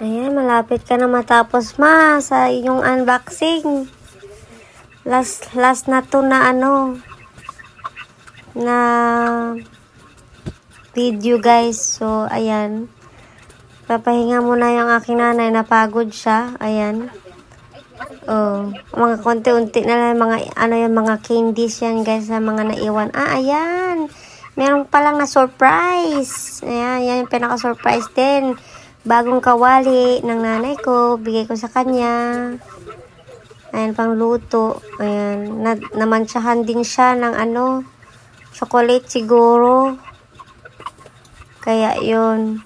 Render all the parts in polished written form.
Ayan, malapit ka na matapos ma sa iyong unboxing. Last na to na na video guys. So, ayan. Papahinga muna yung aking nanay. Napagod siya. Ayan. Oh, mga konti-unti na lang mga yung mga candies yan guys sa mga naiwan. Ayan. Meron pa lang na surprise. Ayan, yan yung pinaka-surprise din. Bagong kawali ng nanay ko. Bigay ko sa kanya. Ayan, pang luto. Ayan. Namansyahan din siya ng chocolate siguro. Kaya yun.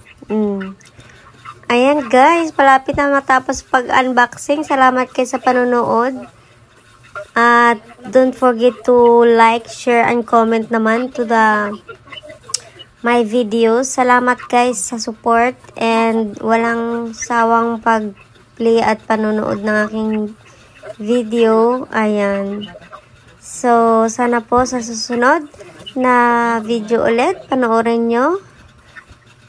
Ayan guys, palapit na matapos pag-unboxing. Salamat kayo sa panonood. At don't forget to like, share, and comment naman to my videos. Salamat guys sa support and walang sawang pag-play at panonood ng aking video. Ayan. So, sana po sa susunod na video ulit, panoorin nyo.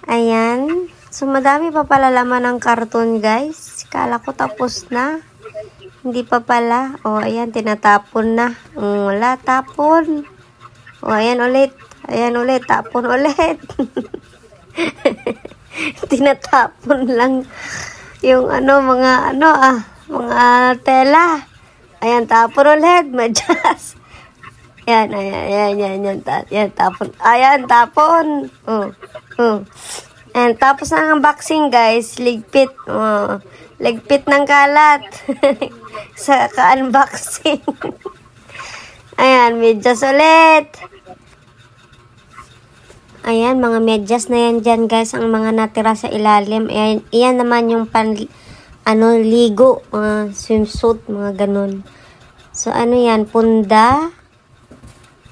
Ayan. So, madami pa pala laman ng karton guys. Kala ko tapos na. Hindi pa pala. O, ayan, tinatapon na. Wala, tapon. O, ayan ulit. Ayan ulit, tapon ulit. Tinatapon lang yung mga tela. Ayan, tapon ulit. Madyas. Ayan, yan, tapon. Ayan, tapon. And tapos ang unboxing guys, ligpit. Ligpit ng kalat. Sa ka-unboxing. Ayan, medyas ulit. Ayan, mga medyas na yan dyan guys, ang mga natira sa ilalim. Ayan, iyan naman yung ligo, swimsuit, mga ganun. So, yan, punda.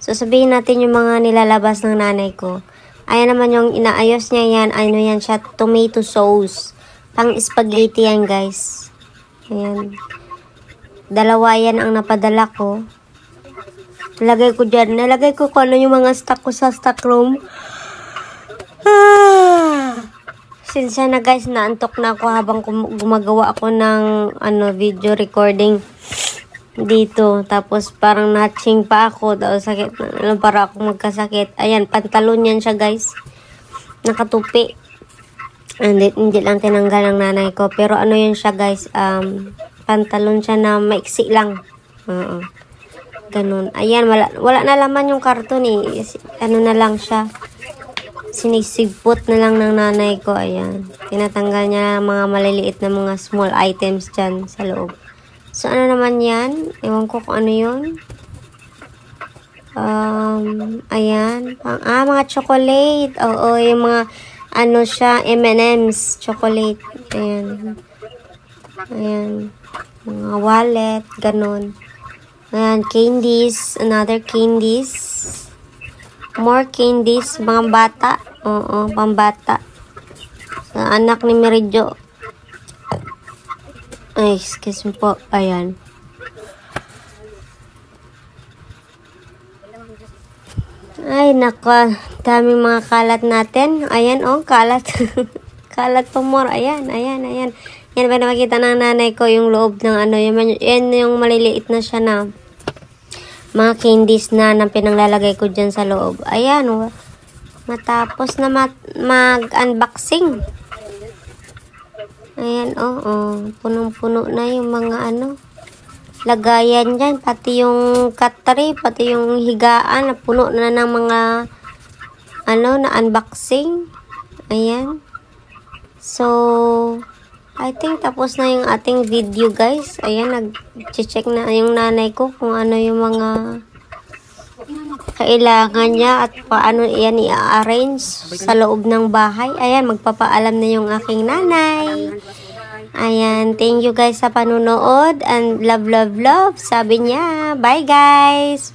So, sabihin natin yung mga nilalabas ng nanay ko. Ayan naman yung inaayos niya yan, yan siya, tomato sauce. Pang spaghetti yan guys. Ayan. Dalawa yan ang napadala ko. Nalagay ko dyan. Nalagay ko kung yung mga stock ko sa stock room. Sinsya na guys, naantok na ako habang gumagawa ako ng video recording dito. Tapos parang natching pa ako. Tapos sakit para ako magkasakit. Ayan, pantalon yan siya guys. Nakatupi. Hindi lang tinanggal ng nanay ko. Pero yan siya guys. Pantalon siya na maiksi lang. Ganun. Ayan, wala na laman yung karton eh. Na lang siya. Sinisigpot na lang ng nanay ko. Ayan. Tinatanggal niya mga maliliit na mga small items dyan sa loob. So, naman yan? Ewan ko kung yun. Ayan. Mga chocolate. Oo, yung mga siya, M&M's chocolate. Ayan. Ayan. Mga wallet. Ganun. Ayan, candies. Another candies. More candies. Mga bata. Oo, pambata. Sa anak ni Merijo. Ay, excuse me po. Ayan. Ay, nako. Daming mga kalat natin. Ayan, kalat. Kalat pa more. Ayan. Yan ba na makita ng nanay ko yung loob ng yan yung maliliit na siya na mga candies na pinanglalagay ko dyan sa loob. Ayan, matapos na mag-unboxing. Ayan, punong-puno na yung mga lagayan dyan. Pati yung katri, pati yung higaan, puno na ng mga na unboxing. Ayan. So, I think tapos na yung ating video guys. Ayan, nag-check na yung nanay ko kung yung mga kailangan niya at paano yan i-arrange sa loob ng bahay. Ayan, magpapaalam na yung aking nanay. Ayan, thank you guys sa panunood and love, love, love. Sabi niya, bye guys!